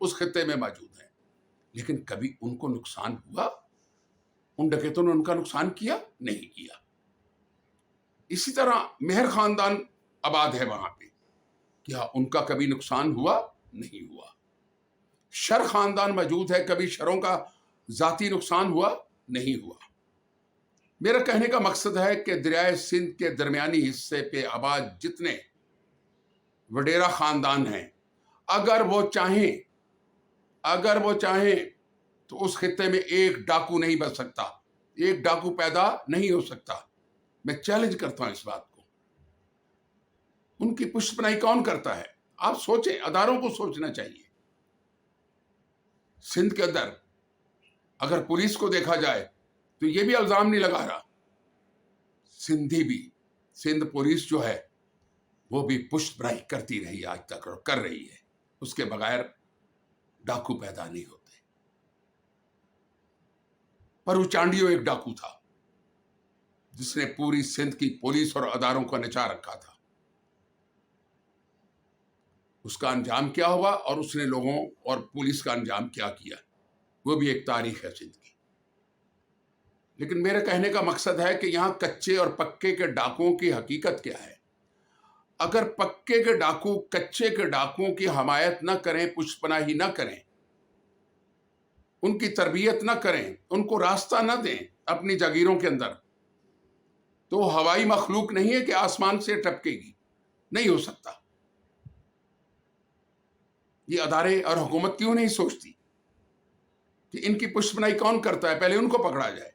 اس خطے میں موجود ہیں، لیکن کبھی ان کو نقصان ہوا؟ ان ڈکیتوں نے ان کا نقصان کیا؟ نہیں کیا۔ اسی طرح مہر خاندان آباد ہے وہاں پہ، کیا ان کا کبھی نقصان ہوا؟ نہیں ہوا۔ شر خاندان موجود ہے، کبھی شروں کا ذاتی نقصان ہوا؟ نہیں ہوا۔ میرا کہنے کا مقصد ہے کہ دریائے سندھ کے درمیانی حصے پہ آباد جتنے وڈیرا خاندان ہیں، اگر وہ چاہیں تو اس خطے میں ایک ڈاکو نہیں بچ سکتا، ایک ڈاکو پیدا نہیں ہو سکتا۔ میں چیلنج کرتا ہوں اس بات کو۔ ان کی پشت پناہی کون کرتا ہے؟ آپ سوچیں، اداروں کو سوچنا چاہیے۔ سندھ کے اندر اگر پولیس کو دیکھا جائے تو یہ بھی الزام نہیں لگا رہا، سندھ پولیس جو ہے وہ بھی پشت پناہی کرتی رہی آج تک اور کر رہی ہے۔ اس کے بغیر ڈاکو پیدا نہیں ہوتے۔ پرو چانڈیو ایک ڈاکو تھا جس نے پوری سندھ کی پولیس اور اداروں کو نچا رکھا تھا۔ اس کا انجام کیا ہوا اور اس نے لوگوں اور پولیس کا انجام کیا کیا، وہ بھی ایک تاریخ ہے سندھ کی۔ لیکن میرے کہنے کا مقصد ہے کہ یہاں کچے اور پکے کے ڈاکوؤں کی حقیقت کیا ہے۔ اگر پکے کے ڈاکو کچے کے ڈاکوؤں کی حمایت نہ کریں، پشت پناہی نہ کریں، ان کی تربیت نہ کریں، ان کو راستہ نہ دیں اپنی جاگیروں کے اندر، تو وہ ہوائی مخلوق نہیں ہے کہ آسمان سے ٹپکے گی، نہیں ہو سکتا۔ یہ ادارے اور حکومت کیوں نہیں سوچتی کہ ان کی پشت پناہی کون کرتا ہے؟ پہلے ان کو پکڑا جائے۔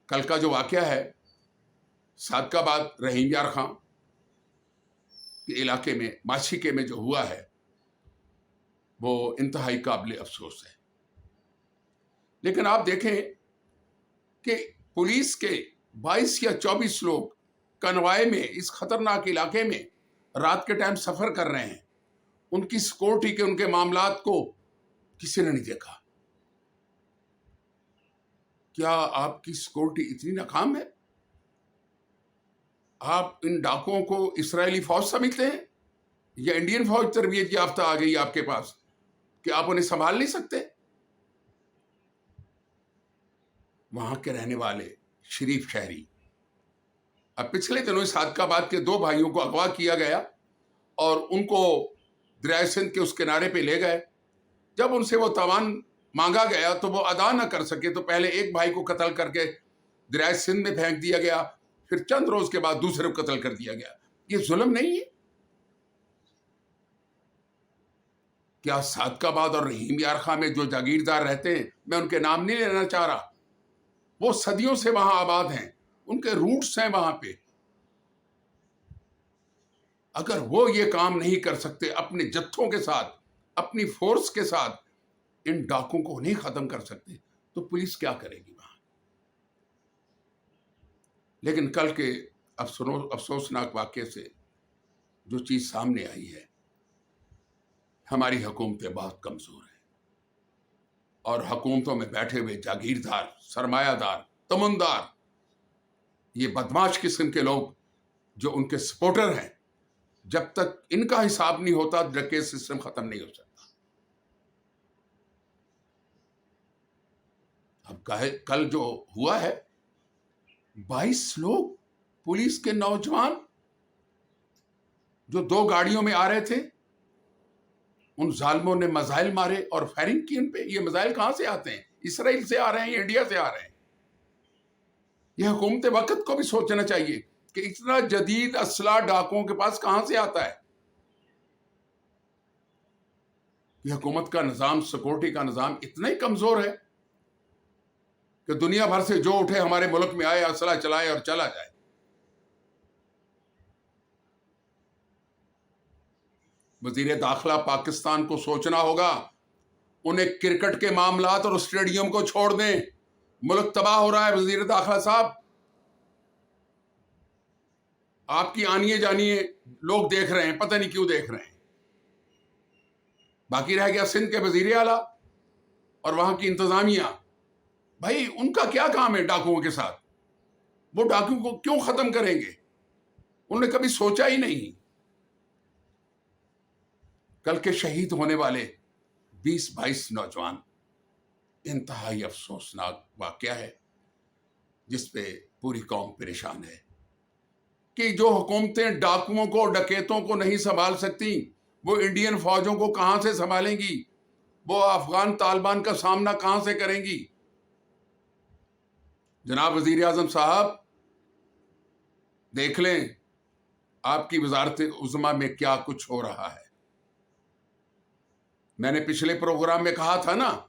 کل کا جو واقعہ ہے صادق آباد رحیم یار خان کے علاقے میں ماشیکے میں جو ہوا ہے، وہ انتہائی قابل افسوس ہے۔ لیکن آپ دیکھیں کہ پولیس کے 22 یا 24 لوگ کنوائے میں اس خطرناک علاقے میں رات کے ٹائم سفر کر رہے ہیں، ان کی سیکورٹی کے ان کے معاملات کو کسی نے نہیں دیکھا۔ کیا آپ کی سیکورٹی اتنی ناکام ہے؟ آپ ان ڈاکوؤں کو اسرائیلی فوج سمجھتے ہیں یا انڈین فوج تربیت یافتہ آ گئی آپ کے پاس کہ آپ انہیں سنبھال نہیں سکتے؟ وہاں کے رہنے والے شریف شہری، اب پچھلے دنوں صادق آباد کے 2 بھائیوں کو اغوا کیا گیا اور ان کو دریائے سندھ کے اس کنارے پہ لے گئے۔ جب ان سے وہ تاوان مانگا گیا تو وہ ادا نہ کر سکے، تو پہلے ایک بھائی کو قتل کر کے دریائے سندھ میں پھینک دیا گیا، پھر چند روز کے بعد دوسرے کو قتل کر دیا گیا۔ یہ ظلم نہیں ہے؟ کیا صادق آباد اور رحیم یار خان میں جو جاگیردار رہتے ہیں، میں ان کے نام نہیں لینا چاہ رہا، وہ صدیوں سے وہاں آباد ہیں، ان کے روٹس ہیں وہاں پہ، اگر وہ یہ کام نہیں کر سکتے اپنے جتھوں کے ساتھ، اپنی فورس کے ساتھ ان ڈاکوں کو نہیں ختم کر سکتے، تو پولیس کیا کرے گی وہاں؟ لیکن کل کے افسوسناک واقعے سے جو چیز سامنے آئی ہے، ہماری حکومتیں بہت کمزور ہیں، اور حکومتوں میں بیٹھے ہوئے جاگیردار، سرمایہ دار، تمندار، یہ بدماش قسم کے لوگ جو ان کے سپورٹر ہیں، جب تک ان کا حساب نہیں ہوتا ڈکیت سسٹم ختم نہیں ہو سکتا۔ اب کل جو ہوا ہے، 22 لوگ پولیس کے نوجوان جو 2 گاڑیوں میں آ رہے تھے، ان ظالموں نے میزائل مارے اور فائرنگ کی ان پہ۔ یہ میزائل کہاں سے آتے ہیں؟ اسرائیل سے آ رہے ہیں یا انڈیا سے آ رہے ہیں؟ یہ حکومت وقت کو بھی سوچنا چاہیے کہ اتنا جدید اسلحہ ڈاکوؤں کے پاس کہاں سے آتا ہے؟ یہ حکومت کا نظام، سیکورٹی کا نظام اتنا ہی کمزور ہے کہ دنیا بھر سے جو اٹھے ہمارے ملک میں آئے، اسلحہ چلائے اور چلا جائے۔ وزیر داخلہ پاکستان کو سوچنا ہوگا، انہیں کرکٹ کے معاملات اور اسٹیڈیم کو چھوڑ دیں، ملک تباہ ہو رہا ہے۔ وزیر داخلہ صاحب، آپ کی آنیے جانیے لوگ دیکھ رہے ہیں، پتہ نہیں کیوں دیکھ رہے ہیں۔ باقی رہ گیا سندھ کے وزیر اعلیٰ اور وہاں کی انتظامیہ، بھائی ان کا کیا کام ہے ڈاکوؤں کے ساتھ؟ وہ ڈاکوؤں کو کیوں ختم کریں گے؟ انہوں نے کبھی سوچا ہی نہیں۔ کل کے شہید ہونے والے 20-22 نوجوان انتہائی افسوسناک واقعہ ہے جس پہ پوری قوم پریشان ہے کہ جو حکومتیں ڈاکوؤں کو ڈکیتوں کو نہیں سنبھال سکتی وہ انڈین فوجوں کو کہاں سے سنبھالیں گی، وہ افغان طالبان کا سامنا کہاں سے کریں گی۔ جناب وزیر اعظم صاحب دیکھ لیں آپ کی وزارت عظمیٰ میں کیا کچھ ہو رہا ہے۔ میں نے پچھلے پروگرام میں کہا تھا نا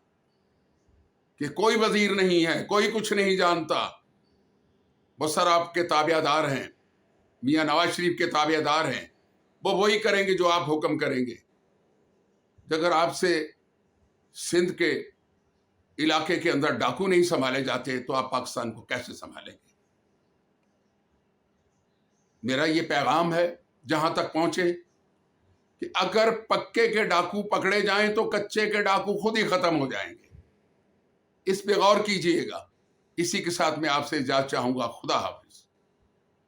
کہ کوئی وزیر نہیں ہے، کوئی کچھ نہیں جانتا، وہ سر آپ کے تابع دار ہیں، میاں نواز شریف کے تابع دار ہیں، وہ وہی کریں گے جو آپ حکم کریں گے۔ اگر آپ سے سندھ کے علاقے کے اندر ڈاکو نہیں سنبھالے جاتے تو آپ پاکستان کو کیسے سنبھالیں گے؟ میرا یہ پیغام ہے جہاں تک پہنچے کہ اگر پکے کے ڈاکو پکڑے جائیں تو کچے کے ڈاکو خود ہی ختم ہو جائیں گے۔ اس پہ غور کیجئے گا۔ اسی کے ساتھ میں آپ سے اجازت چاہوں گا۔ خدا حافظ۔